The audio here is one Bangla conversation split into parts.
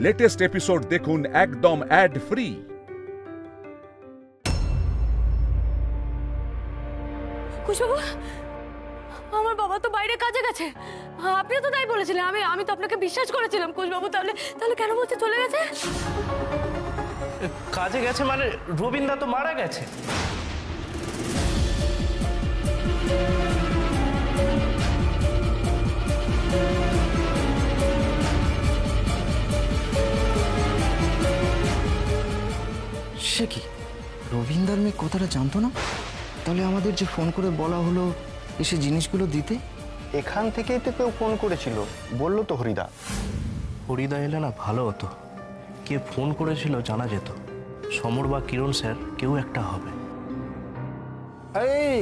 লেটেস্ট এপিসোড দেখুন একদম অ্যাড ফ্রি। কুশবাবু, আমার বাবা তো বাইরে কাজে গেছে। আপনিও তো তাই বলেছিলেন। আমি তো আপনাকে বিশ্বাস করেছিলাম কুশবাবু। তাহলে কেন বলতে চলে গেছে? কাজে গেছে মানে রবীন্দ্র তো মারা গেছে। সে কি, রবীন্দ্র মেয়ে কথাটা জানতো না? তাহলে আমাদের যে ফোন করে বলা হলো এসে জিনিসগুলো দিতে, এখান থেকেই তো কেউ ফোন করেছিল, বললো তো হরিদা। হরিদা এলে না ভালো হতো। কে ফোন করেছিল জানা যেত। সমর বা কিরণ স্যার কেউ একটা হবে। এই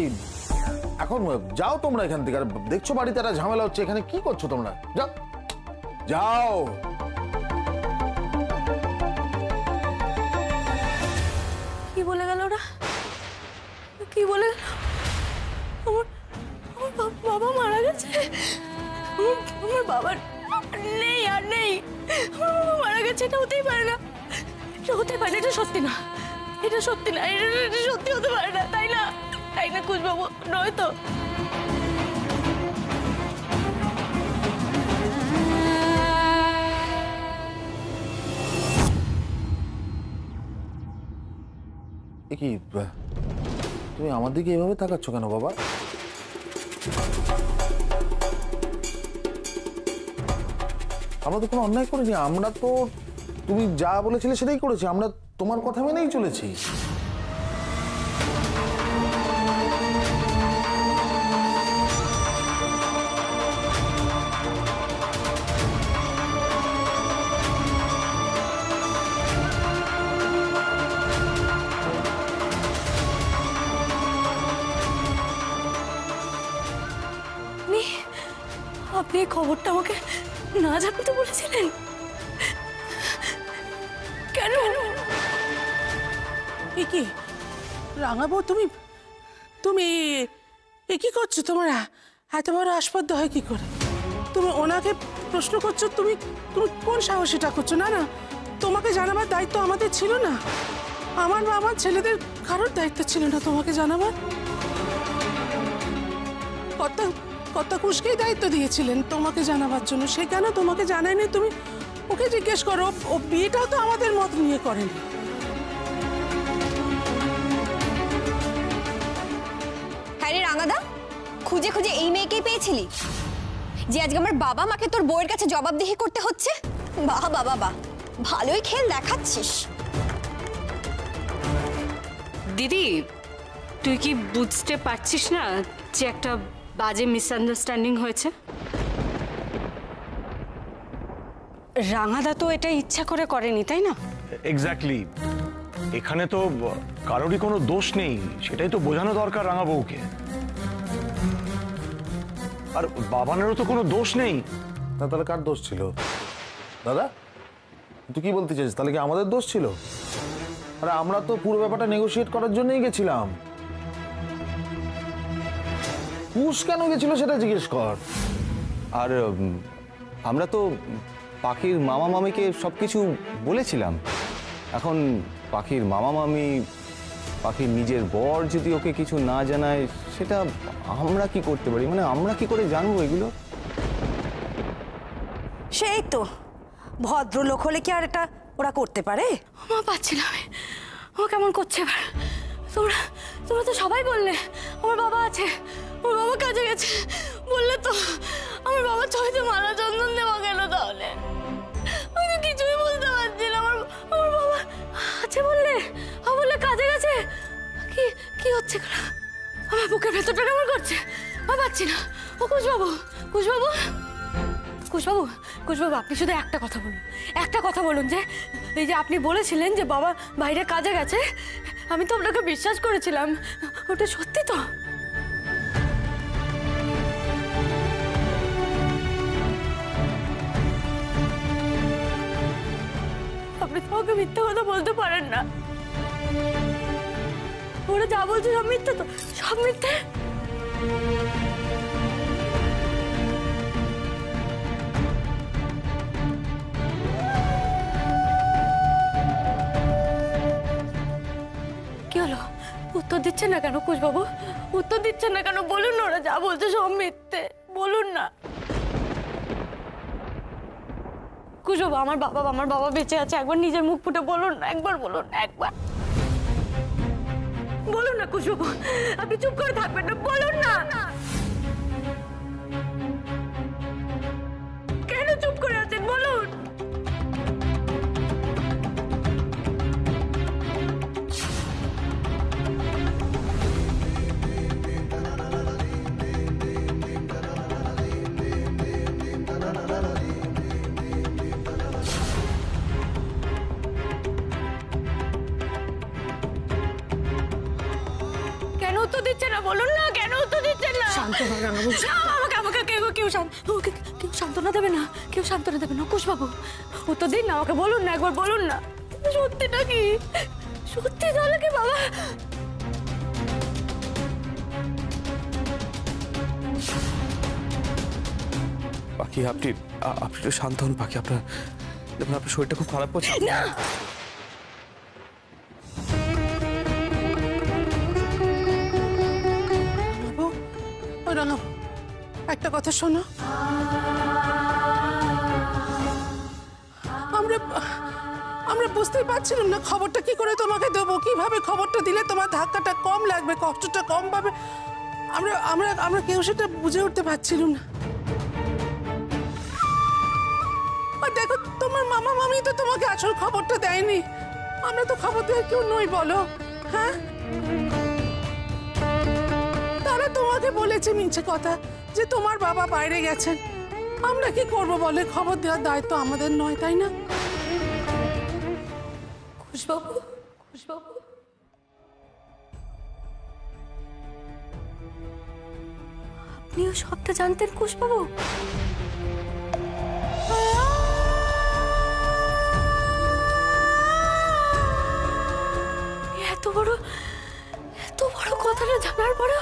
এখন যাও তোমরা এখান থেকে। আর দেখছো বাড়িতে একটা ঝামেলা হচ্ছে, এখানে কি করছো তোমরা? যাও যাও। কি বলে গেল ওরা? কি বলে গেল? আমার বাবা মারা গেছে। আমার বাবা নেই, আর নেই। আমার বাবা মারা গেছে। এটা হতেই পারে না। এটা হতে পারে না। এটা সত্যি না। এটা সত্যি না। এটা সত্যি হতে পারে না। তাই না? তাই না কুশবাবু? নয় তো? কি তুমি আমার দিকে এভাবে তাকাচ্ছ কেন বাবা? আমরা তো কোনো অন্যায় করিনি। আমরা তো তুমি যা বলেছিলে সেটাই করেছি। আমরা তোমার কথা মেনেই চলেছি। আপনি এই খবরটা আমাকে না জানতে বলেছিলেন কেন? কি রাঙাবো, তুমি তুমি কি করছো? তোমার এত বড় আসপদ্দ হয় কি করে? তুমি ওনাকে প্রশ্ন করছো? তুমি তুমি কোন সাহসীটা করছো? না না, তোমাকে জানাবার দায়িত্ব আমাদের ছিল না। আমার বা আমার ছেলেদের কারোর দায়িত্ব ছিল না তোমাকে জানাবার। কর্তা কুশকেই দায়িত্ব দিয়েছিলেন তোমাকে জানাবার জন্য। সে কেন তোমাকে জানায়নি? তুমি ওকে জিজ্ঞেস করো। ও বিয়েটাও তো আমাদের মত নিয়ে করেনি। হ্যাঁ রে রাঙাদা, খুঁজে খুঁজে এই মেয়েকেই পেয়েছিলি যে আজকে আমার বাবা মাকে তোর বউয়ের কাছে জবাবদিহি করতে হচ্ছে? বাহ বাবা বাহ, ভালোই খেল দেখাচ্ছিস। দিদি, তুই কি বুঝতে পারছিস না যে একটা বাজে মিসআন্ডারস্ট্যান্ডিং হয়েছে? রাঙাদা তো এটা ইচ্ছা করে করেনি, তাই না? এক্স্যাক্টলি। এখানে তো কারোরই কোনো দোষ নেই, সেটাই তো বোঝানো দরকার রাঙা বউকে। আর বাবানেরও তো কোনো দোষ নেই। না তাহলে কার দোষ ছিল দাদা? তুই কি বলতে চাইছিস? তাহলে কি আমাদের দোষ ছিল? আরে আমরা তো পুরো ব্যাপারটা নেগোশিয়েট করার জন্যই গেছিলাম। কুশ কেন গেছিল সেটা জিজ্ঞেস কর। আর আমরা তো পাখির মামা মামিকে সব কিছু বলেছিলাম। এখন পাখির মামা মামি, পাখির নিজের বর যদি ওকে কিছু না জানায়, সেটা আমরা কি করতে পারি? মানে আমরা কি করে জানবো এগুলো? সেই তো ভদ্রলোক হলে কি আর এটা ওরা করতে পারে? মা পাচ্ছিলাম ও কেমন করছে এবার। তোমরা তো সবাই বললে আমার বাবা আছে, আমার বাবা কাজে গেছে বললে তো। আমার বাবা ছয়তে মালা চন্দন দেওয়া গেল। তাহলে আমি তো কিছুই বলতে পারছি না। আমার বাবা আছে বললে, বললে কাজে গেছে। কি হচ্ছে? আমার বুকের ভেতরটা কেমন করছে, আমি পাচ্ছি না। ও কুশবাবু, কুশবাবু, কুশবাবু, কুশবাবু, আপনি শুধু একটা কথা বলুন যে এই যে আপনি বলেছিলেন যে বাবা বাইরে কাজে গেছে, আমি তো আপনাকে বিশ্বাস করেছিলাম। ওটা সত্যি তো? আপনি তো আমাকে মিথ্যা কথা বলতে পারেন না। ওরা যা বলছে সব মিথ্যে তো? সব মিথ্যে? উত্তর দিচ্ছেন না কেন কুশবাবু? উত্তর দিচ্ছেন না কেন? বলুন না, ওরা যা বলছে সব মিথ্যে। বলুন না কুশবাবু, আমার বাবা বেঁচে আছে। একবার নিজের মুখ ফুটে বলুন না, একবার বলুন না, একবার বলুন না কুশবাবু। আপনি চুপ করে থাকবেন না, বলুন না। কেন চুপ করে আছেন বলুন? কেন উত্তর দিচ্ছে না বলুন না? কেন উত্তর দিচ্ছেন না? শান্ত হও রাঙাবু। আমাকে কেউ সান্ত্বনা দেবে না, কেউ সান্ত্বনা দেবে না। কুশবাবু উত্তর দিন না আমাকে, বলুন না, একবার বলুন না সত্যিটা কি। সত্যি তাহলে কি বাবা? পাখি আপনি একটু শান্ত হন পাখি। আপনার দেখুন আপনার শরীরটা খুব খারাপ করছে না। রাঙাবু, একটা কথা শোনো। আমরা বুঝতেই পারছিলাম না খবরটা কি করে তোমাকে দেবো, কিভাবে খবরটা দিলে তোমার ধাক্কাটা কম লাগবে, কষ্টটা কম পাবে। আমরা কেউ সেটা বুঝে উঠতে পারছিলাম না। আর দেখো, তোমার মামা মামি তো তোমাকে আসল খবরটা দেয়নি। আমরা তো খবর দেওয়ার কেউ নই বলো। হ্যাঁ, তারা তোমাকে বলেছে মিছে কথা যে তোমার বাবা বাইরে গেছেন। আমরা কি করব বলে? খবর দেওয়ার দায়িত্ব আমাদের নয়, তাই না? কুশবাবু আপনিও সবটা জানতেন কুশবাবু? এত বড় কথাটা জানার পরে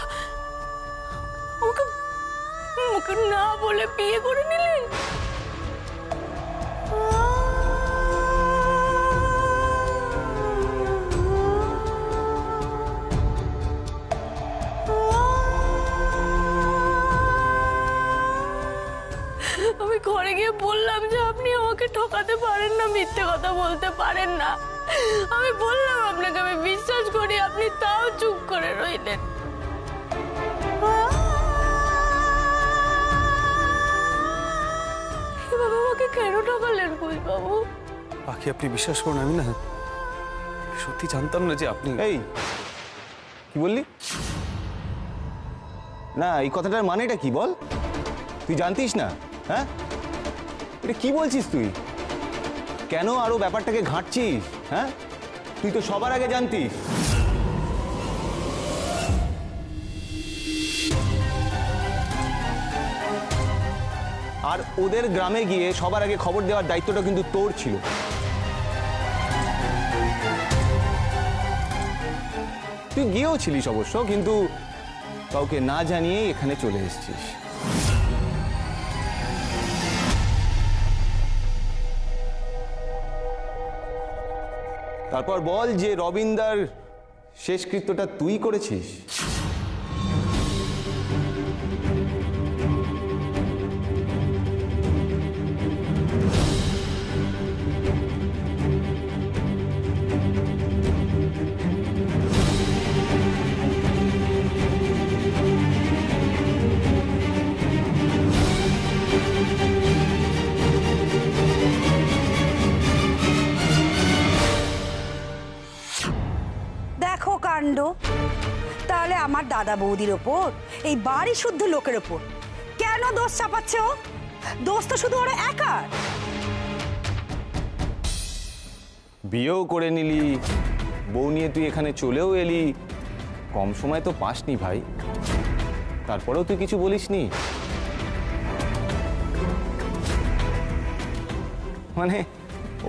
আমাকে না বলে বিয়ে করে নিলেন? আমি ঘরে গিয়ে বললাম যে আপনি আমাকে ঠকাতে পারেন না, মিথ্যে কথা বলতে পারেন না। আমি বললাম আপনাকে আমি বিশ্বাস করি, আপনি তাও চুপ করে রইলেন। এভাবে আমাকে কেন ঠকালেন কুশবাবু? পাখি আপনি বিশ্বাস করুন, আমি না সত্যি জানতাম না যে আপনি। এই কি বললি? না, এই কথাটার মানেটা কি বল? তুই জানতিস না? হ্যাঁ, এটা কি বলছিস তুই? কেন আরো ব্যাপারটাকে ঘাঁটছিস? হ্যাঁ, তুই তো সবার আগে জানতিস। আর ওদের গ্রামে গিয়ে সবার আগে খবর দেওয়ার দায়িত্বটা কিন্তু তোর ছিল। তুই গিয়েও ছিলিস অবশ্য, কিন্তু কাউকে না জানিয়েই এখানে চলে এসেছিস। তারপর বল যে রবিনদার শেষকৃত্যটা তুই করেছিস। দেখো কাণ্ড, তাহলে আমার দাদা বৌদির ওপর, এই বাড়ি শুদ্ধ লোকের ওপর কেন দোষ চাপাচ্ছে ও? দোষ তো শুধু ওরা একার। বিয়েও করে নিলি, বউ নিয়ে তুই এখানে চলেও এলি, কম সময় তো পাসনি ভাই। তারপরেও তুই কিছু বলিসনি? মানে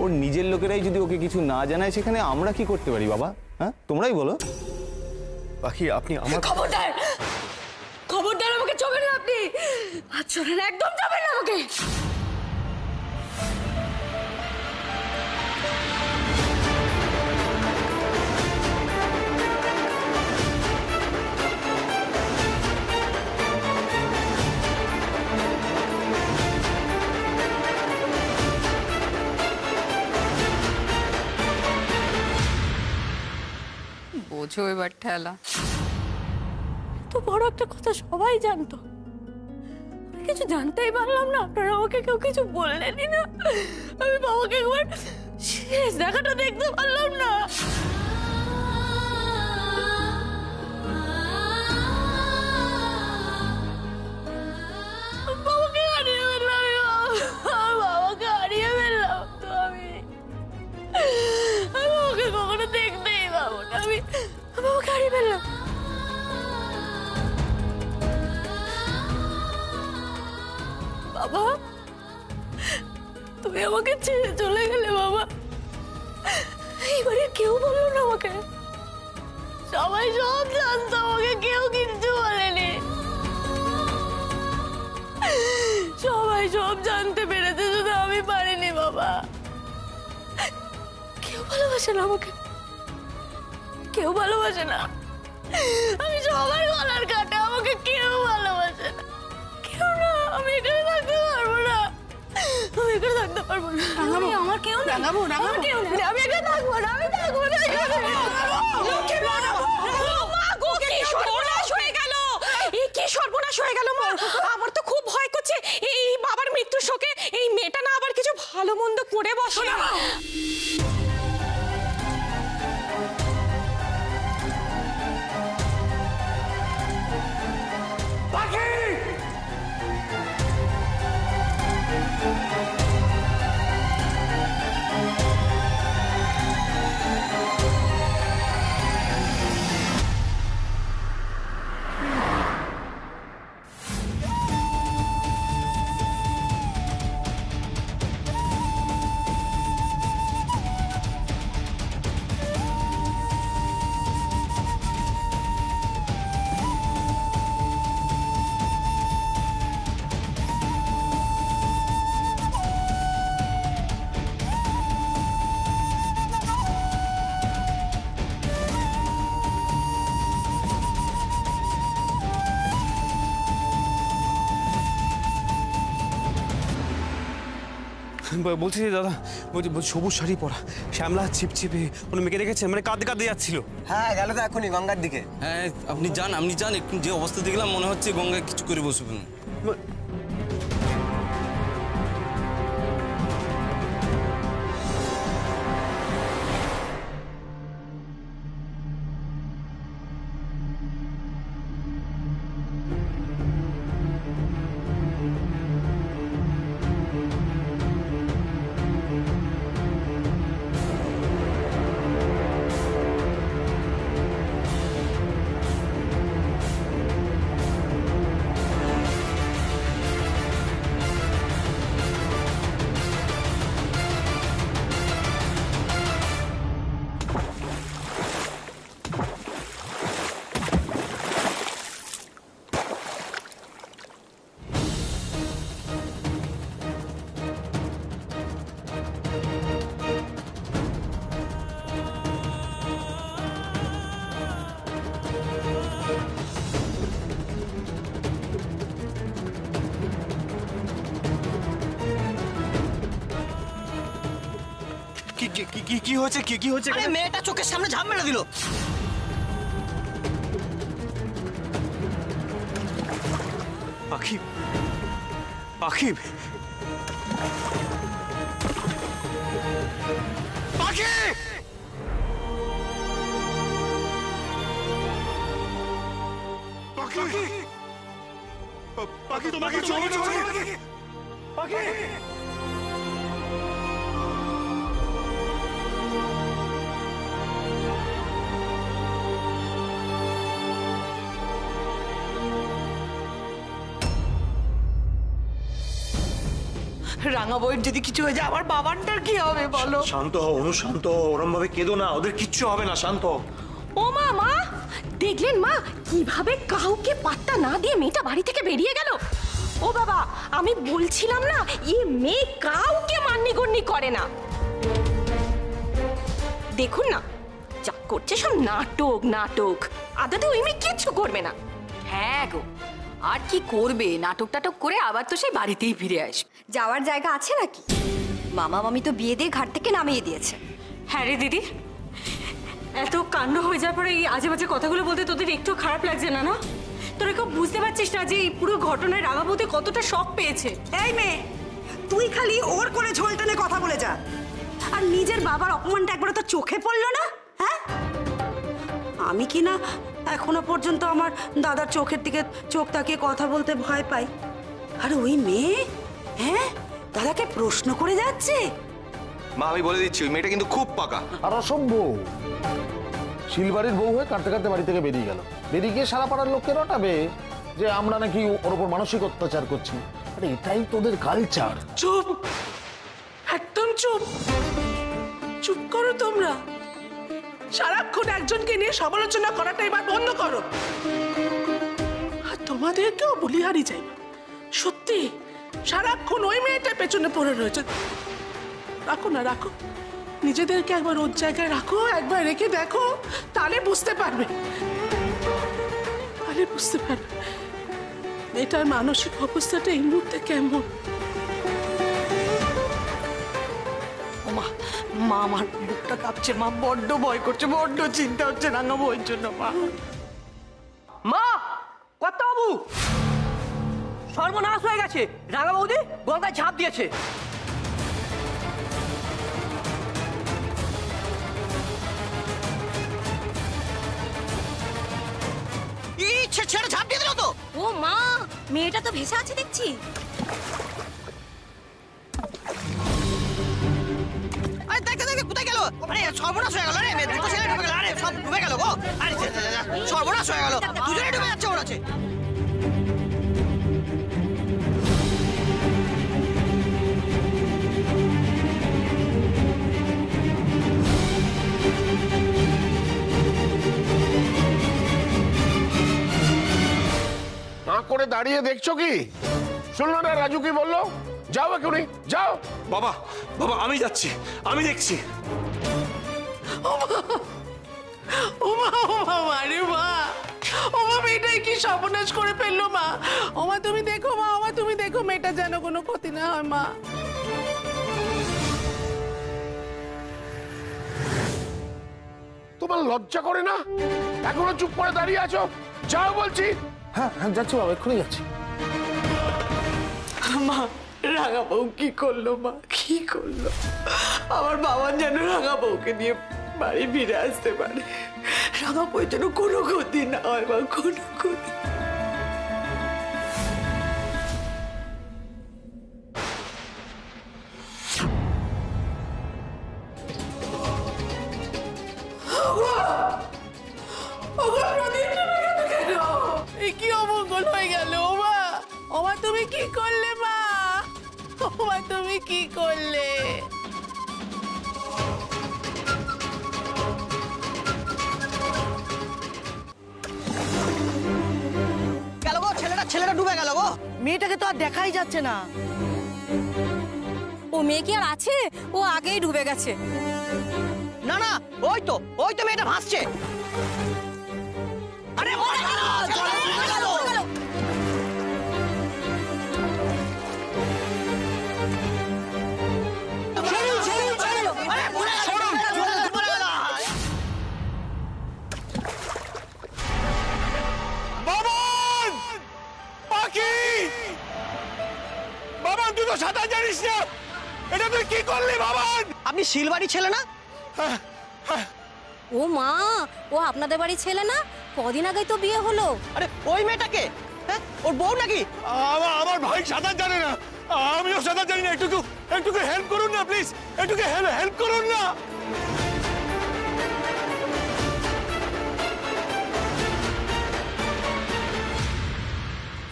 ওর নিজের লোকেরাই যদি ওকে কিছু না জানায়, সেখানে আমরা কি করতে পারি বাবা? হ্যাঁ, তোমরাই বলো। পাখি আপনি আমার খবরদার আমাকে চোবেন না, আপনি হাত সরান, একদম যাবেন না আমাকে। বোঝো এবার ঠেলা। তো বড় একটা কথা সবাই জানতো, আমি কিছু জানতেই পারলাম না। আপনারা আমাকে কেউ কিছু বললেনই না। আমি বাবাকে একবার শেষ দেখাটা দেখতে পারলাম না। বাবাকে হারিয়ে ফেললাম, বাবাকে হারিয়ে ফেললাম। তো আমি বাবাকে কখনো দেখতেই পাবো না। আমি বাবাকে হারিয়ে ফেললাম। বাবা, তুমি আমাকে ছেড়ে চলে গেলে বাবা। এবারে কেউ বললো না আমাকে, সবাই সব জানতো, আমাকে কেউ কিচ্ছু বলেনি। সবাই সব জানতে পেরেছে, শুধু আমি পারিনি বাবা। কেউ ভালোবাসে না আমাকে, কেউ ভালোবাসে না। আমি সবার গলার কাটা, আমাকে কেউ ভালোবাসে না, কেউ না। আমি এখানে থাকতে পারবো না, আমি এখানে থাকতে পারবো না। আমার কেউ নেই, আমার কেউ নেই। আমি এখানে থাকবো না, আমি থাকবো না এখানে। সর্বনাশ হয়ে গেল মা, আমার তো খুব ভয় করছে। এই বাবার মৃত্যুর শোকে এই মেয়েটা না আবার কিছু ভালো মন্দ করে বসে। বলছি যে দাদা, বলছি সবুজ শাড়ি পরা, শ্যামলা ছিপছিপে কোনো মেয়েকে রেখেছে, মানে কাঁদতে কাঁদতে যাচ্ছিল। হ্যাঁ, গেল তো এখনই গঙ্গার দিকে। হ্যাঁ, আপনি যান, একটু যে অবস্থা দেখলাম মনে হচ্ছে গঙ্গায় কিছু করে বসবেন। কি হয়েছে? কি হয়েছে? আরে মেয়েটা চোখের সামনে ঝাঁপ মেরে দিল। পাখি, পাখি, পাখি, পাখি, পাখি, তোমাকে চলো, পাখি। রাঙা বইয়ের যদি কিছু হয়ে যায় আমার বাবারটার কি হবে বলো? শান্ত হও অনু, শান্ত হও, ওরম ভাবে কেঁদো না, ওদের কিচ্ছু হবে না, শান্ত হও। ও মা, মা দেখলেন মা কিভাবে কাউকে পাত্তা না দিয়ে মেয়েটা বাড়ি থেকে বেরিয়ে গেল? ও বাবা, আমি বলছিলাম না এই মেয়ে কাউকে মান্যগণ্য করে না। দেখুন না যা করছে, সব নাটক নাটক। আদতে ওই মেয়ে কিচ্ছু করবে না। হ্যাঁ গো, আর কি করবে? নাটক টাটক করে আবার তো সেই বাড়িতেই ফিরে আসবে। যাওয়ার জায়গা আছে নাকি? মামা মামি তো বিয়ে দিয়ে ঘাট থেকে নামিয়ে দিয়েছে। হ্যাঁ রে দিদি, এত কাণ্ড হয়ে যাওয়ার পরে এই আজে বাজে কথাগুলো বলতে তোদের একটু খারাপ লাগছে না? না তোরা কেউ বুঝতে পারছিস না যে এই পুরো ঘটনায় রাঙা বৌদি কতটা শক পেয়েছে। এই মেয়ে, তুই খালি ওর করে ঝোল টেনে কথা বলে যা, আর নিজের বাবার অপমানটা একবার তো চোখে পড়লো না? হ্যাঁ, আমি কি না এখনো পর্যন্ত আমার দাদার চোখের দিকে চোখ তাকিয়ে কথা বলতে ভয় পাই, আর ওই মেয়ে হ্যাঁ দাদাকে প্রশ্ন করে যাচ্ছে। মা আমি বলে দিচ্ছি ওই মেয়েটা কিন্তু খুব পাকা আর অসভ্য। শিলবাড়ির বউ হয়ে কাঁদতে কাঁদতে বাড়ি থেকে বেরিয়ে গেল, বেরিয়ে গিয়ে সারা পাড়ার লোককে রটাবে যে আমরা নাকি ওর উপর মানসিক অত্যাচার করছি। আরে এটাই তোদের কালচার। চুপ, একদম চুপ, চুপ করো তোমরা। সারাক্ষণ একজনকে নিয়ে সমালোচনা করাটা এবার বন্ধ করো। আর তোমাদেরকেও বলিহারি যাইবা, সত্যি সারাক্ষণ ওই মেয়েটার পেছনে পড়ে রয়েছে। রাখো না, রাখো, নিজেদেরকে একবার ওর জায়গায় রাখো, একবার রেখে দেখো, তাহলে বুঝতে পারবে, তাহলে বুঝতে পারবে মেয়েটার মানসিক অবস্থাটা এই মুহূর্তে কেমন। মা, মা আমার বুকটা কাঁপছে মা, বড্ড ভয় করছে, বড্ড চিন্তা হচ্ছে রাঙা বউয়ের জন্য মা। মা, কত বাবু সর্বনাশ হয়ে গেছে, রাঙা বৌদি গঙ্গায় ঝাঁপ দিয়েছে। ছেড়ে ঝাঁপ দিয়ে দিল তো। ও মা, মেয়েটা তো ভেসে আছে দেখছি। আরে দেখতে দেখতে কোথায় গেল? আরে সর্বনাশ হয়ে গেল রে, দুটো ছেলে ডুবে গেল। আরে সব ডুবে গেল গো। আরে সর্বনাশ হয়ে গেল, দুজনে ডুবে যাচ্ছে ওর আছে। করে দাঁড়িয়ে দেখছো কি? শুনলো না রাজু কি বললো? যাও এখনই, যাও। বাবা, বাবা আমি যাচ্ছি, আমি দেখছি। ওমা, ওমা, আরে মা, ওমা মেয়েটাই কি সর্বনাশ করে ফেললো মা। ওমা তুমি দেখো মা, ওমা তুমি দেখো মেয়েটা যেন কোনো ক্ষতি না হয় মা। তোমার লজ্জা করে না? এখনো চুপ করে দাঁড়িয়ে আছো? যাও বলছি। হ্যাঁ হ্যাঁ যাচ্ছি বাবা, এক্ষুনি যাচ্ছি। মা, রাঙা বউ কি করলো মা, কি করলো? আমার বাবা যেন রাঙা বউকে নিয়ে বাড়ি ফিরে আসতে পারে, রাঙা বউয়ের যেন কোনো ক্ষতি না হয় মা, কোনো ক্ষতি। কি অমঙ্গল হয়ে গেল ওমা, ওমা তুমি কি করলে মা, ওমা তুমি কি করলে? গেল গো, ছেলেটা ডুবে গেল গো। মেয়েটাকে তো আর দেখাই যাচ্ছে না। ও মেয়ে কি আর আছে? ও আগেই ডুবে গেছে। না না, ওই তো মেয়েটা ভাসছে। আরে মরে গেল, মরে গেল। বাবান! পাখি! বাবান তুই তো সাঁতার জানিস না, এটা তুই কি করলি বাবান? আপনি শিলবাড়ি ছেলে না? ও মা, ও আপনাদের বাড়ির ছেলে না? কদিন আগেই তো বিয়ে হলো। আরে ওই মেয়েটাকে, হ্যাঁ ওর বউ নাকি? আমার ভাই সাঁতার জানে না, আমিও সাঁতার জানি না। একটুকু হেল্প করুন না প্লিজ, একটুকু হেল্প করুন না।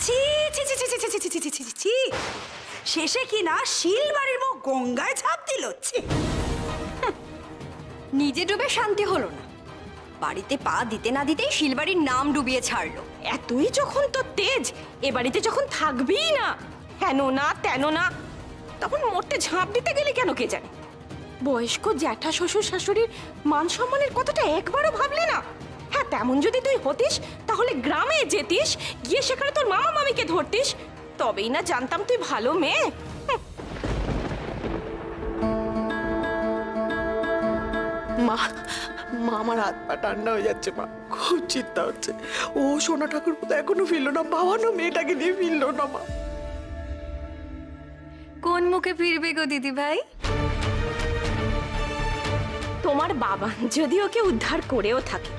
ছি ছি ছি ছি ছি ছি ছি ছি ছি ছি ছি, শেষে কি না শিলবাড়ির বউ গঙ্গায় ঝাঁপ দিল। ছি, নিজে ডুবে শান্তি হলো না, বাড়িতে পা দিতে না দিতেই শিলবাড়ির নাম ডুবিয়ে ছাড়লো। এতই যখন তো তেজ, এ বাড়িতে যখন থাকবেই না, হেন না তেন না, তখন মরতে ঝাঁপ দিতে গেলে কেন কে জানে? বয়স্ক জ্যাঠা শ্বশুর শাশুড়ির মান সম্মানের কথাটা একবারও ভাবলে না? হ্যাঁ, তেমন যদি তুই হতিস তাহলে গ্রামে যেতিস, গিয়ে সেখানে তোর মামা মামিকে ধরতিস, তবেই না জানতাম তুই ভালো মেয়ে। মা মা, আমার হাত পা ঠান্ডা হয়ে যাচ্ছে মা, খুব চিন্তা হচ্ছে। ও সোনা ঠাকুর তো এখনো ফিরলো না, বাবানও মেয়েটাকে নিয়ে ফিরলো না মা। কোন মুখে ফিরবে গো দিদি ভাই? তোমার বাবা যদি ওকে উদ্ধার করেও থাকে,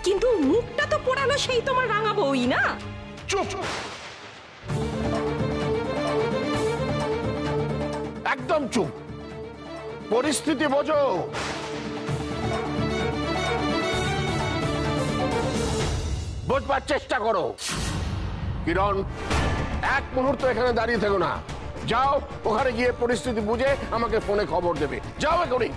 কিন্তু মুখটা তো পোড়ানো সেই তোমার রাঙা বউই না। চুপ, একদম চুপ। পরিস্থিতি বোঝো। বোঝবার চেষ্টা করো। কিরণ, এক মুহূর্ত এখানে দাঁড়িয়ে থেকো না, যাও ওখানে গিয়ে পরিস্থিতি বুঝে আমাকে ফোনে খবর দেবে। যাও এখনই।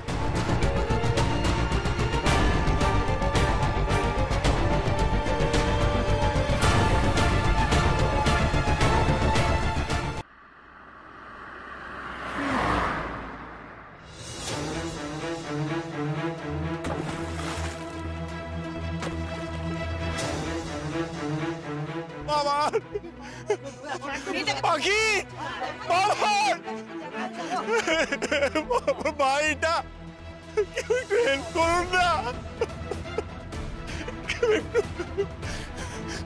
পাখি, ভাইটা একটু হেল্প করুন না।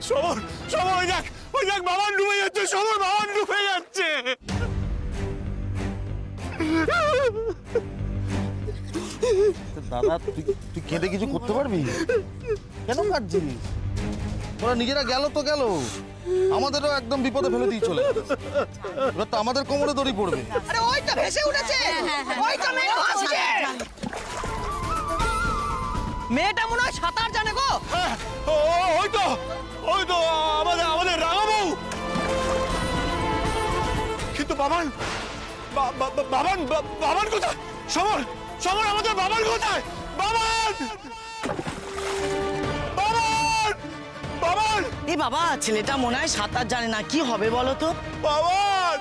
সমর, সমর, ওই যাক বাবার ডুবে যাচ্ছে। সমর, বাবার ডুবে যাচ্ছে। দাদা, তুই কেঁদে কিছু করতে পারবি? কেন কাঁদছিস? ওরা নিজেরা গেল তো গেল, আমাদেরও একদম বিপদে ফেলে দিয়ে চলে গেল। এবার তো আমাদের কোমরে দড়ি পড়বে। আরে ওই তো ভেসে উঠেছে, ওই তো মেয়ে ভাসছে। মেয়েটা মনে হয় সাঁতার জানে গো। ওই তো আমাদের রাঙা বউ। কিন্তু বাবান কোথায়? সমর, সমর, আমাদের বাবান কোথায়? বাবান, বাবান, বাবান। এ বাবা, ছেলেটা মনে হয় সাঁতার জানে না, কি হবে বলো তো? বাবান।